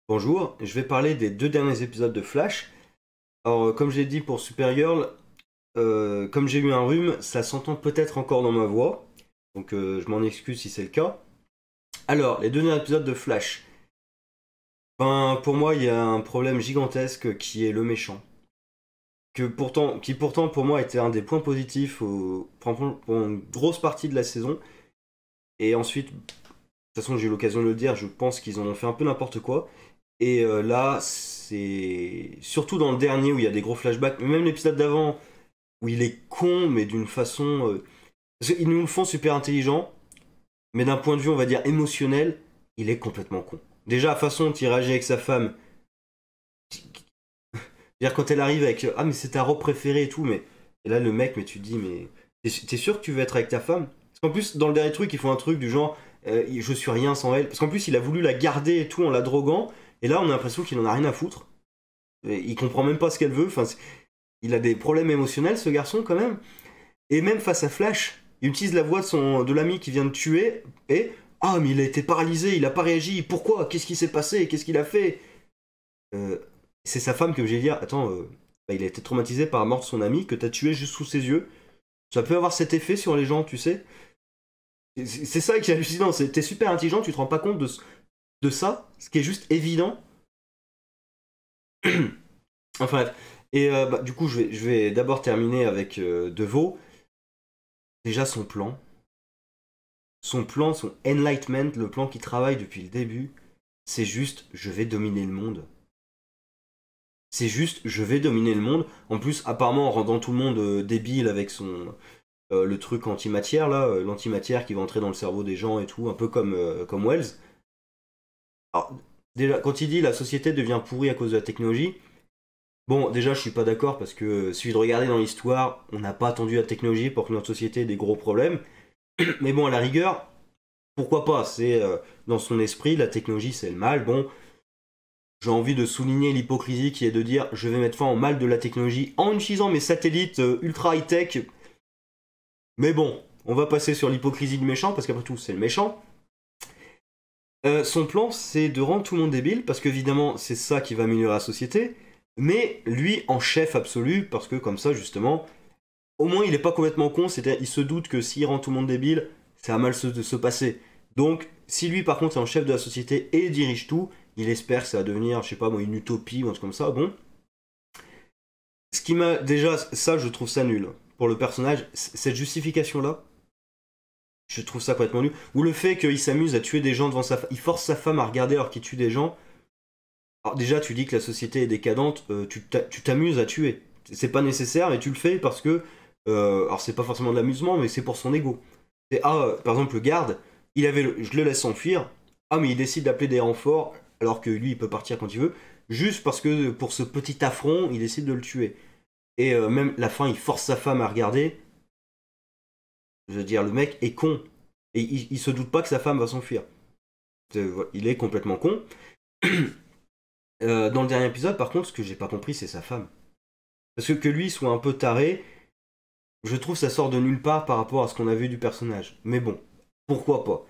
Bonjour, je vais parler des deux derniers épisodes de Flash. Alors, comme j'ai dit pour Supergirl, comme j'ai eu un rhume, ça s'entend peut-être encore dans ma voix. Donc, je m'en excuse si c'est le cas. Alors, les deux derniers épisodes de Flash. Ben, pour moi, il y a un problème gigantesque qui est le méchant. Qui pourtant, pour moi, était un des points positifs pour une grosse partie de la saison. Et ensuite, de toute façon, j'ai eu l'occasion de le dire, je pense qu'ils en ont fait un peu n'importe quoi. Et là, c'est surtout dans le dernier où il y a des gros flashbacks, mais même l'épisode d'avant où il est con, mais d'une façon. Parce qu'ils nous le font super intelligent, mais d'un point de vue, on va dire, émotionnel, il est complètement con. Déjà, la façon dont il réagit avec sa femme, c'est-à-dire quand elle arrive avec ah, mais c'est ta robe préférée et tout, mais. Et là, le mec, mais tu te dis, mais. T'es sûr que tu veux être avec ta femme? Parce qu'en plus, dans le dernier truc, ils font un truc du genre je suis rien sans elle. Parce qu'en plus, il a voulu la garder et tout en la droguant, et là, on a l'impression qu'il en a rien à foutre. Et il comprend même pas ce qu'elle veut. Enfin, il a des problèmes émotionnels, ce garçon, quand même. Et même face à Flash, il utilise la voix de l'ami qui vient de tuer. Et ah, mais il a été paralysé, il a pas réagi. Pourquoi? Qu'est-ce qui s'est passé? Qu'est-ce qu'il a fait? Euh, c'est sa femme que j'ai dit attends, bah, il a été traumatisé par la mort de son ami que t'as tué juste sous ses yeux. Ça peut avoir cet effet sur les gens, tu sais. C'est ça qui est hallucinant. T'es super intelligent, tu te rends pas compte de ça, ce qui est juste évident. Enfin bref. Et bah, du coup, je vais d'abord terminer avec Deveau. Déjà, son enlightenment, le plan qui travaille depuis le début, c'est juste je vais dominer le monde. C'est juste je vais dominer le monde. En plus, apparemment, en rendant tout le monde débile avec le truc antimatière, là, l'antimatière qui va entrer dans le cerveau des gens et tout, un peu comme Wells. Alors, déjà, quand il dit la société devient pourrie à cause de la technologie, bon, déjà, je suis pas d'accord parce que suffit de regarder dans l'histoire, on n'a pas attendu la technologie pour que notre société ait des gros problèmes. Mais bon, à la rigueur, pourquoi pas? C'est dans son esprit, la technologie c'est le mal. Bon, j'ai envie de souligner l'hypocrisie qui est de dire je vais mettre fin au mal de la technologie en utilisant mes satellites ultra high-tech. Mais bon, on va passer sur l'hypocrisie du méchant parce qu'après tout, c'est le méchant. Son plan, c'est de rendre tout le monde débile parce qu'évidemment, c'est ça qui va améliorer la société. Mais lui, en chef absolu, parce que comme ça, justement, au moins il est pas complètement con, c'est-à-dire il se doute que s'il rend tout le monde débile, ça va mal se passer. Donc, si lui par contre est en chef de la société et dirige tout, il espère que ça va devenir, je sais pas moi, une utopie ou un truc comme ça, bon. Ce qui m'a. Déjà, ça je trouve ça nul. Pour le personnage, cette justification-là, je trouve ça complètement nul. Ou le fait qu'il s'amuse à tuer des gens devant sa femme, il force sa femme à regarder alors qu'il tue des gens. Alors déjà, tu dis que la société est décadente, tu t'amuses à tuer. C'est pas nécessaire, mais tu le fais parce que alors c'est pas forcément de l'amusement, mais c'est pour son ego. Par exemple, le garde, je le laisse s'enfuir. Ah, mais il décide d'appeler des renforts, alors que lui, il peut partir quand il veut, juste parce que pour ce petit affront, il décide de le tuer. Et même la fin, il force sa femme à regarder. Je veux dire, le mec est con. Et il se doute pas que sa femme va s'enfuir. Il est complètement con. Dans le dernier épisode, par contre, ce que j'ai pas compris, c'est sa femme. Parce que lui soit un peu taré, je trouve ça sort de nulle part par rapport à ce qu'on a vu du personnage. Mais bon, pourquoi pas.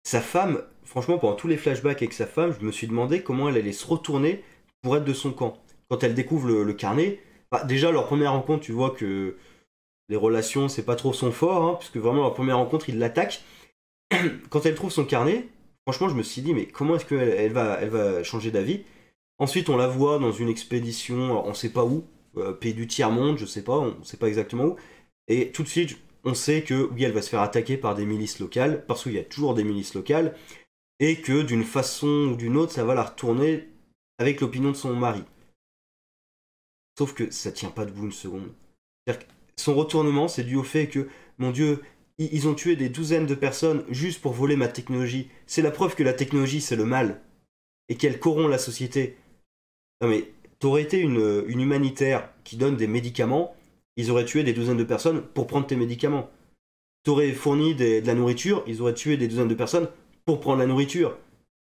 Sa femme, franchement, pendant tous les flashbacks avec sa femme, je me suis demandé comment elle allait se retourner pour être de son camp. Quand elle découvre le carnet, bah, déjà, leur première rencontre, tu vois que les relations, c'est pas trop son fort, hein, puisque vraiment, leur première rencontre, il l'attaque. Quand elle trouve son carnet, franchement, je me suis dit, mais comment est-ce qu'elle va changer d'avis? Ensuite, on la voit dans une expédition, on sait pas où, pays du tiers-monde, je sais pas, on sait pas exactement où. Et tout de suite, on sait que oui, elle va se faire attaquer par des milices locales, parce qu'il y a toujours des milices locales, et que d'une façon ou d'une autre, ça va la retourner avec l'opinion de son mari. Sauf que ça tient pas debout une seconde. C'est-à-dire que son retournement, c'est dû au fait que, mon Dieu, ils ont tué des douzaines de personnes juste pour voler ma technologie. C'est la preuve que la technologie, c'est le mal, et qu'elle corrompt la société. Non mais, t'aurais été une humanitaire qui donne des médicaments, ils auraient tué des douzaines de personnes pour prendre tes médicaments. T'aurais fourni de la nourriture, ils auraient tué des douzaines de personnes pour prendre la nourriture.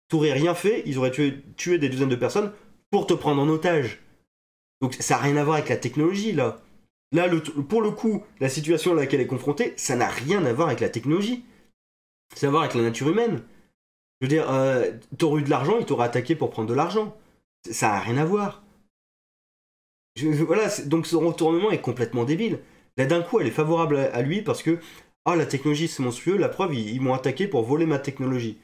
T'aurais rien fait, ils auraient tué des douzaines de personnes pour te prendre en otage. Donc ça n'a rien à voir avec la technologie là. Là, pour le coup, la situation à laquelle elle est confrontée, ça n'a rien à voir avec la technologie. Ça a à voir avec la nature humaine. Je Je veux dire, t'aurais eu de l'argent, il t'aurait attaqué pour prendre de l'argent. Ça a rien à voir. Voilà, donc son retournement est complètement débile. Là, d'un coup, elle est favorable à lui parce que ah, la technologie c'est monstrueux, la preuve, ils m'ont attaqué pour voler ma technologie.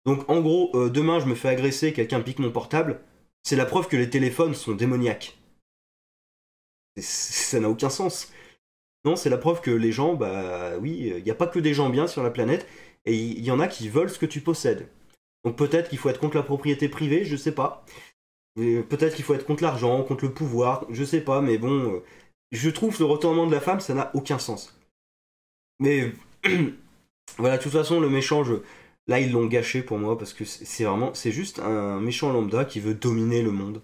Donc en gros, demain je me fais agresser, quelqu'un pique mon portable, c'est la preuve que les téléphones sont démoniaques. Ça n'a aucun sens. Non, c'est la preuve que les gens, bah oui, il n'y a pas que des gens bien sur la planète, et il y en a qui veulent ce que tu possèdes. Donc peut-être qu'il faut être contre la propriété privée, je sais pas. Peut-être qu'il faut être contre l'argent, contre le pouvoir, je sais pas, mais bon, je trouve le retournement de la femme, ça n'a aucun sens. Mais voilà, de toute façon, le méchant, là, ils l'ont gâché pour moi, parce que c'est vraiment, c'est juste un méchant lambda qui veut dominer le monde.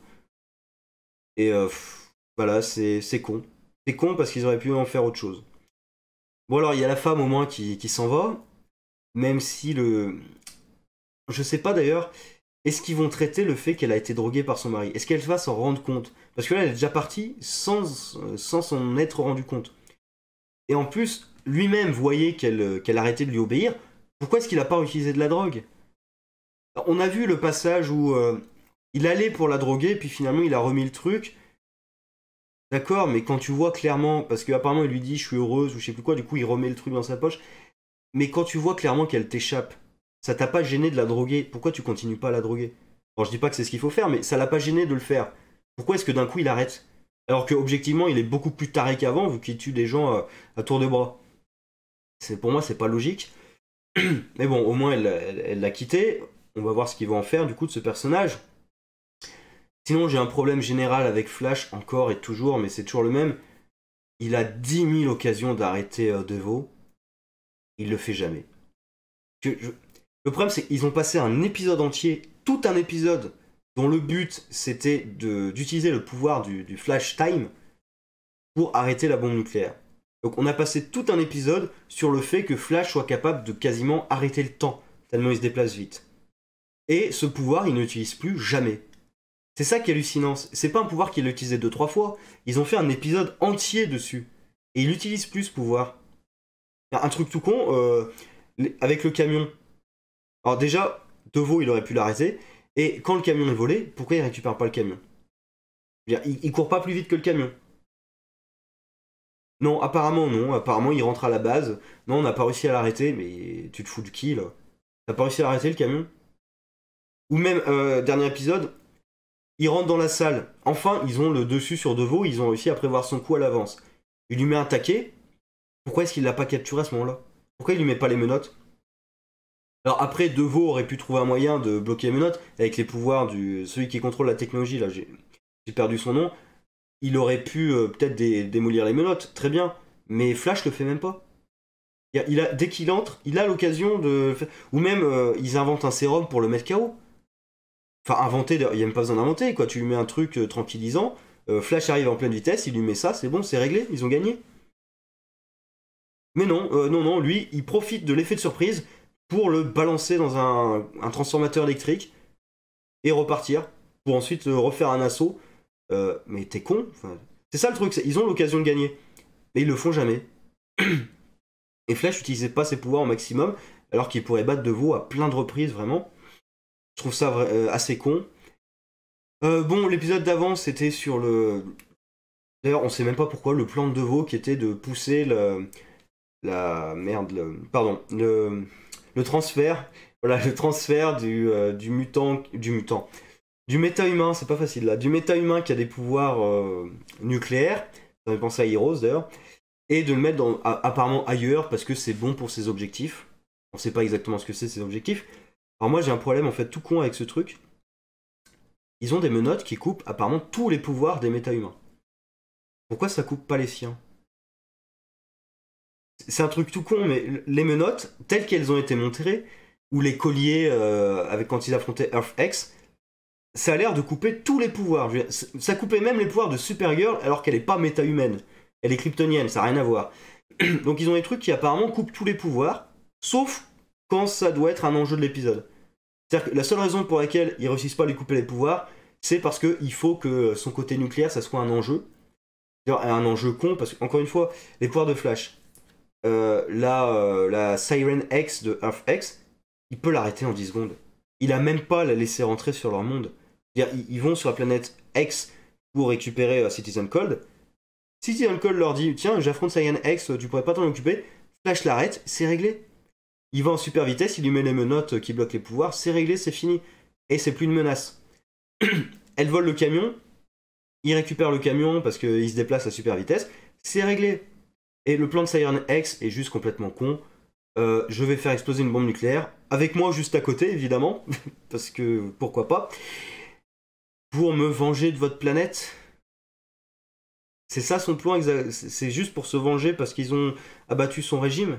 Et voilà, c'est con. C'est con parce qu'ils auraient pu en faire autre chose. Bon alors, il y a la femme au moins qui s'en va, même si le... Je sais pas d'ailleurs, est-ce qu'ils vont traiter le fait qu'elle a été droguée par son mari? Est-ce qu'elle va s'en rendre compte? Parce que là, elle est déjà partie sans s'en être rendu compte. Et en plus, lui-même voyait qu'elle arrêtait de lui obéir. Pourquoi est-ce qu'il a pas utilisé de la drogue? On a vu le passage où il allait pour la droguer, puis finalement il a remis le truc. D'accord, mais quand tu vois clairement, parce qu'apparemment il lui dit je suis heureuse ou je sais plus quoi, du coup il remet le truc dans sa poche. Mais quand tu vois clairement qu'elle t'échappe, ça t'a pas gêné de la droguer, pourquoi tu continues pas à la droguer? Bon, je dis pas que c'est ce qu'il faut faire, mais ça l'a pas gêné de le faire. Pourquoi est-ce que d'un coup il arrête? Alors que objectivement il est beaucoup plus taré qu'avant, vu qu'il tue des gens à tour de bras. Pour moi c'est pas logique. Mais bon, au moins elle l'a quitté. On va voir ce qu'ils vont en faire du coup de ce personnage. Sinon j'ai un problème général avec Flash encore et toujours, mais c'est toujours le même. Il a 10 000 occasions d'arrêter Devo. Il le fait jamais. Le problème, c'est qu'ils ont passé un épisode entier, tout un épisode, dont le but c'était d'utiliser le pouvoir du Flash Time pour arrêter la bombe nucléaire. Donc on a passé tout un épisode sur le fait que Flash soit capable de quasiment arrêter le temps, tellement il se déplace vite. Et ce pouvoir, il n'utilise plus jamais. C'est ça qui est hallucinant. C'est pas un pouvoir qu'il a utilisé 2-3 fois. Ils ont fait un épisode entier dessus. Et il n'utilise plus ce pouvoir. Un truc tout con, avec le camion. Alors déjà, Devo, il aurait pu l'arrêter. Et quand le camion est volé, pourquoi il récupère pas le camion? Il court pas plus vite que le camion. Non, apparemment non. Apparemment, il rentre à la base. Non, on n'a pas réussi à l'arrêter. Mais tu te fous de qui, là? T'as pas réussi à l'arrêter, le camion? Ou même, dernier épisode, il rentre dans la salle. Enfin, ils ont le dessus sur Devo. Ils ont réussi à prévoir son coup à l'avance. Il lui met un taquet. Pourquoi est-ce qu'il l'a pas capturé à ce moment-là? Pourquoi il lui met pas les menottes? Alors après, Devo aurait pu trouver un moyen de bloquer les menottes avec les pouvoirs du celui qui contrôle la technologie, là, j'ai perdu son nom. Il aurait pu peut-être démolir les menottes, très bien. Mais Flash le fait même pas. Dès qu'il entre, il a l'occasion de... Ou même, ils inventent un sérum pour le mettre KO. Enfin, inventer, il n'y a même pas besoin d'inventer, quoi. Tu lui mets un truc tranquillisant, Flash arrive en pleine vitesse, il lui met ça, c'est bon, c'est réglé, ils ont gagné. Mais non, non, lui, il profite de l'effet de surprise pour le balancer dans un transformateur électrique et repartir, pour ensuite refaire un assaut. Mais t'es con, enfin, c'est ça le truc, ils ont l'occasion de gagner, mais ils le font jamais. Et Flash n'utilisait pas ses pouvoirs au maximum, alors qu'il pourrait battre Devo à plein de reprises, vraiment. Je trouve ça assez con. Bon, l'épisode d'avant, c'était sur le... D'ailleurs, on sait même pas pourquoi, le plan de Devo qui était de pousser la merde, pardon, le transfert, voilà, le transfert du mutant, du méta-humain, c'est pas facile là, du méta-humain qui a des pouvoirs nucléaires, ça me pensé à Heroes d'ailleurs, et de le mettre apparemment ailleurs parce que c'est bon pour ses objectifs. On sait pas exactement ce que c'est ses objectifs. Alors moi j'ai un problème en fait tout con avec ce truc. Ils ont des menottes qui coupent apparemment tous les pouvoirs des méta-humains. Pourquoi ça coupe pas les siens? C'est un truc tout con, mais les menottes, telles qu'elles ont été montrées, ou les colliers avec quand ils affrontaient Earth X, ça a l'air de couper tous les pouvoirs. Ça coupait même les pouvoirs de Supergirl alors qu'elle est pas méta-humaine. Elle est kryptonienne, ça n'a rien à voir. Donc ils ont des trucs qui apparemment coupent tous les pouvoirs, sauf quand ça doit être un enjeu de l'épisode. C'est-à-dire que la seule raison pour laquelle ils réussissent pas à lui couper les pouvoirs, c'est parce qu'il faut que son côté nucléaire, ça soit un enjeu. Un enjeu con, parce que, encore une fois, les pouvoirs de Flash, la Siren X de Earth X, il peut l'arrêter en 10 secondes. Il a même pas à la laisser rentrer sur leur monde. Ils vont sur la planète X pour récupérer Citizen Cold. Citizen Cold leur dit tiens, j'affronte Cyan X, tu pourrais pas t'en occuper. Flash l'arrête, c'est réglé. Il va en super vitesse, il lui met les menottes qui bloquent les pouvoirs, c'est réglé, c'est fini. Et c'est plus une menace. Elle vole le camion, il récupère le camion parce qu'il se déplace à super vitesse, c'est réglé. Et le plan de Cyan X est juste complètement con. Je vais faire exploser une bombe nucléaire, avec moi juste à côté évidemment, parce que pourquoi pas, pour me venger de votre planète. C'est ça son plan, c'est juste pour se venger parce qu'ils ont abattu son régime.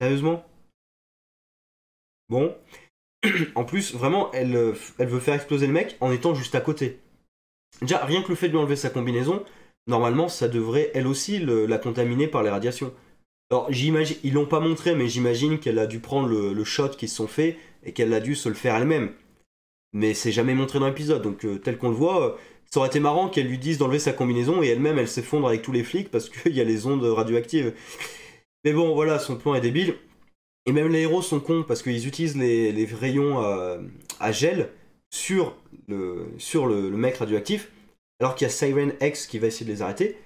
Sérieusement. Bon. En plus, vraiment, elle veut faire exploser le mec en étant juste à côté. Déjà, rien que le fait de lui enlever sa combinaison, normalement, ça devrait, elle aussi, la contaminer par les radiations. Alors, j'imagine, ils l'ont pas montré, mais j'imagine qu'elle a dû prendre le shot qu'ils se sont fait et qu'elle a dû se le faire elle-même. Mais c'est jamais montré dans l'épisode, donc tel qu'on le voit, ça aurait été marrant qu'elle lui dise d'enlever sa combinaison et elle-même, elle s'effondre avec tous les flics parce qu'il y a les ondes radioactives. Mais bon, voilà, son plan est débile. Et même les héros sont cons parce qu'ils utilisent les rayons à gel sur le mec radioactif, alors qu'il y a Siren X qui va essayer de les arrêter.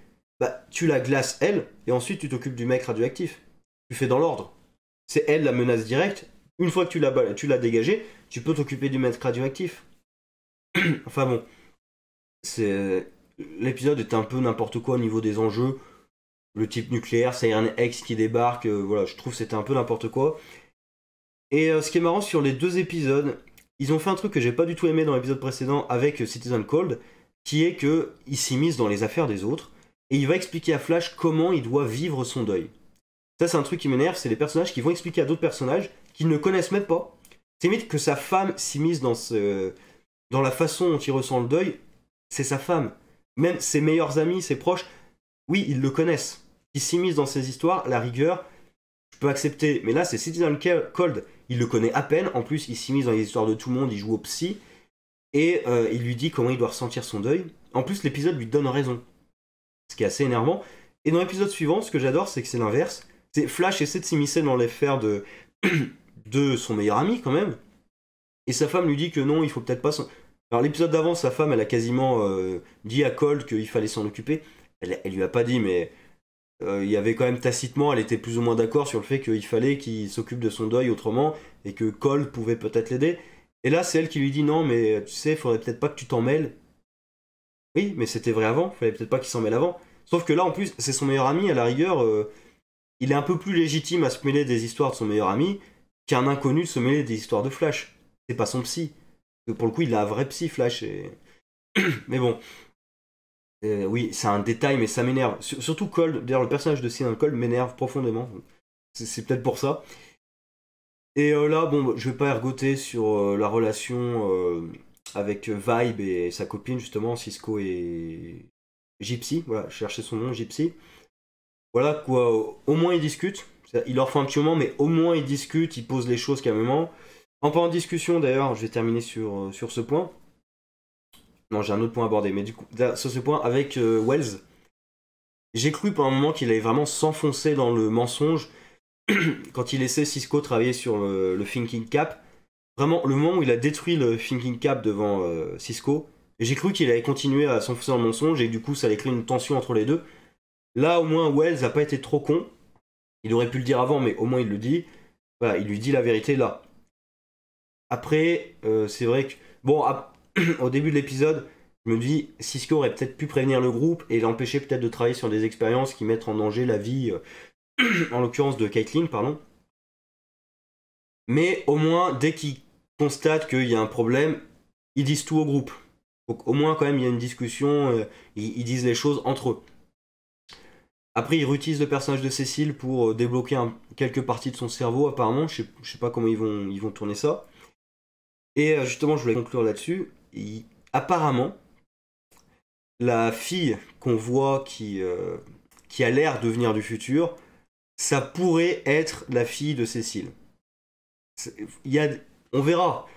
Bah, tu la glaces elle, et ensuite tu t'occupes du mec radioactif. Tu fais dans l'ordre. C'est elle la menace directe. Une fois que tu l'as dégagée, tu peux t'occuper du mec radioactif. Enfin bon, l'épisode était un peu n'importe quoi au niveau des enjeux. Le type nucléaire, Siren X qui débarque, voilà, je trouve que c'était un peu n'importe quoi. Et ce qui est marrant sur les 2 épisodes, ils ont fait un truc que j'ai pas du tout aimé dans l'épisode précédent avec Citizen Cold, qui est que il s'immisce dans les affaires des autres et il va expliquer à Flash comment il doit vivre son deuil. Ça, c'est un truc qui m'énerve, c'est les personnages qui vont expliquer à d'autres personnages qu'ils ne connaissent même pas. C'est limite que sa femme s'immisce dans la façon dont il ressent le deuil, c'est sa femme. Même ses meilleurs amis, ses proches, oui, ils le connaissent. Qui s'immisce dans ses histoires, la rigueur, je peux accepter. Mais là, c'est Citizen Cold, il le connaît à peine. En plus, il s'immisce dans les histoires de tout le monde, il joue au psy. Et il lui dit comment il doit ressentir son deuil. En plus, l'épisode lui donne raison. Ce qui est assez énervant. Et dans l'épisode suivant, ce que j'adore, c'est que c'est l'inverse. C'est Flash essaie de s'immiscer dans l'affaire de son meilleur ami, quand même. Et sa femme lui dit que non, il faut peut-être pas s'en... Alors, l'épisode d'avant, sa femme, elle a quasiment dit à Cold qu'il fallait s'en occuper. Elle lui a pas dit, mais... il y avait quand même tacitement, elle était plus ou moins d'accord sur le fait qu'il fallait qu'il s'occupe de son deuil autrement et que Cole pouvait peut-être l'aider. Et là, c'est elle qui lui dit non, mais tu sais, faudrait peut-être pas que tu t'en mêles. Oui, mais c'était vrai avant, fallait peut-être pas qu'il s'en mêle avant. Sauf que là, en plus, c'est son meilleur ami, à la rigueur, il est un peu plus légitime à se mêler des histoires de son meilleur ami qu'un inconnu de se mêler des histoires de Flash. C'est pas son psy. Parce que pour le coup, il a un vrai psy, Flash. Mais bon. Oui, c'est un détail, mais ça m'énerve. Surtout Cold, d'ailleurs le personnage de Citizen Cold m'énerve profondément. C'est peut-être pour ça. Et là, bon, je vais pas ergoter sur la relation avec Vibe et sa copine, justement, Cisco et Gypsy. Voilà, je cherchais son nom, Gypsy. Voilà, quoi, au moins ils discutent. Il leur faut un petit moment, mais au moins ils discutent, ils posent les choses calmement. En parlant de discussion, d'ailleurs, je vais terminer sur ce point. Non, j'ai un autre point à aborder, mais du coup, sur ce point, avec Wells, j'ai cru pendant un moment qu'il allait vraiment s'enfoncer dans le mensonge quand il laissait Cisco travailler sur le Thinking Cap. Vraiment, le moment où il a détruit le Thinking Cap devant Cisco, j'ai cru qu'il allait continuer à s'enfoncer dans le mensonge et du coup, ça allait créer une tension entre les deux. Là, au moins, Wells n'a pas été trop con. Il aurait pu le dire avant, mais au moins il le dit. Voilà, il lui dit la vérité là. Après, c'est vrai que... Bon, au début de l'épisode, je me dis, Cisco aurait peut-être pu prévenir le groupe et l'empêcher peut-être de travailler sur des expériences qui mettent en danger la vie, en l'occurrence de Caitlyn, pardon. Mais au moins, dès qu'ils constatent qu'il y a un problème, ils disent tout au groupe. Donc au moins, quand même, il y a une discussion, ils disent les choses entre eux. Après, ils réutilisent le personnage de Cécile pour débloquer quelques parties de son cerveau, apparemment. Je sais pas comment ils vont tourner ça. Et justement, je voulais conclure là-dessus. Apparemment, la fille qu'on voit qui a l'air de venir du futur, ça pourrait être la fille de Cécile. On verra.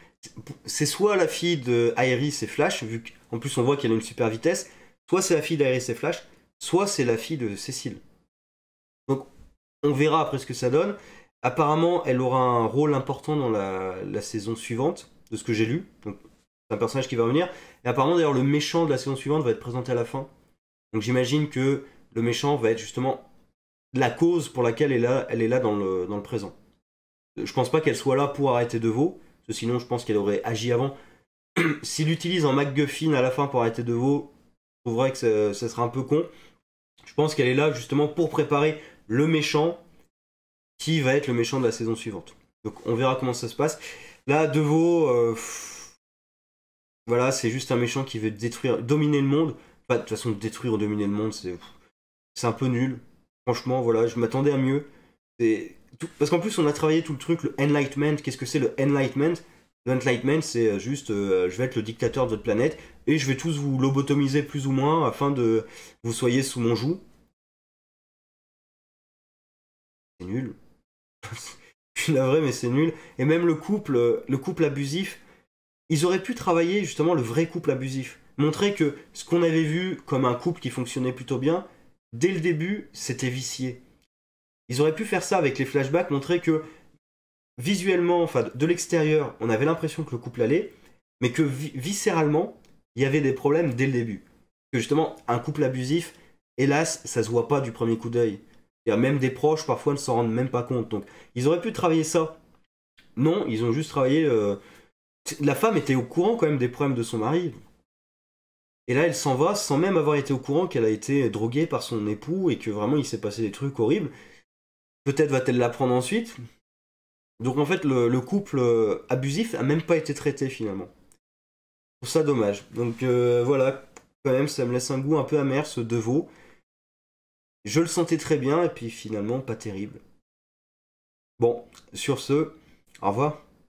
C'est soit la fille de Iris et Flash, vu qu'en plus on voit qu'elle a une super vitesse, soit c'est la fille d'Iris et Flash, soit c'est la fille de Cécile. Donc on verra après ce que ça donne. Apparemment, elle aura un rôle important dans la saison suivante, de ce que j'ai lu. Donc, c'est un personnage qui va revenir. Et apparemment, d'ailleurs, le méchant de la saison suivante va être présenté à la fin. Donc, j'imagine que le méchant va être justement la cause pour laquelle elle est là dans le présent. Je pense pas qu'elle soit là pour arrêter DeVoe, parce que sinon, je pense qu'elle aurait agi avant. S'il utilise un MacGuffin à la fin pour arrêter DeVoe, je trouverais que ça serait un peu con. Je pense qu'elle est là justement pour préparer le méchant qui va être le méchant de la saison suivante. Donc on verra comment ça se passe. Là, DeVoe, voilà, c'est juste un méchant qui veut détruire, dominer le monde. Enfin, de toute façon, détruire ou dominer le monde, c'est un peu nul. Franchement, voilà, je m'attendais à mieux. Parce qu'en plus, on a travaillé tout le truc, le Enlightenment. Qu'est-ce que c'est le Enlightenment? Le Enlightenment, c'est juste, je vais être le dictateur de votre planète et je vais tous vous lobotomiser plus ou moins afin de vous soyez sous mon joug. C'est nul. Je suis navré, mais c'est nul. Et même le couple abusif, ils auraient pu travailler justement le vrai couple abusif. Montrer que ce qu'on avait vu comme un couple qui fonctionnait plutôt bien, dès le début, c'était vicié. Ils auraient pu faire ça avec les flashbacks, montrer que visuellement, enfin de l'extérieur, on avait l'impression que le couple allait, mais que viscéralement, il y avait des problèmes dès le début. Que justement, un couple abusif, hélas, ça se voit pas du premier coup d'œil. Même des proches parfois ne s'en rendent même pas compte. Donc, ils auraient pu travailler ça. Non, ils ont juste travaillé. La femme était au courant quand même des problèmes de son mari. Et là, elle s'en va sans même avoir été au courant qu'elle a été droguée par son époux et que vraiment il s'est passé des trucs horribles. Peut-être va-t-elle l'apprendre ensuite. Donc en fait, le couple abusif a même pas été traité finalement. Je trouve ça dommage. Donc voilà, quand même, ça me laisse un goût un peu amer ce DeVoe. Je le sentais très bien et puis finalement pas terrible. Bon, sur ce, au revoir.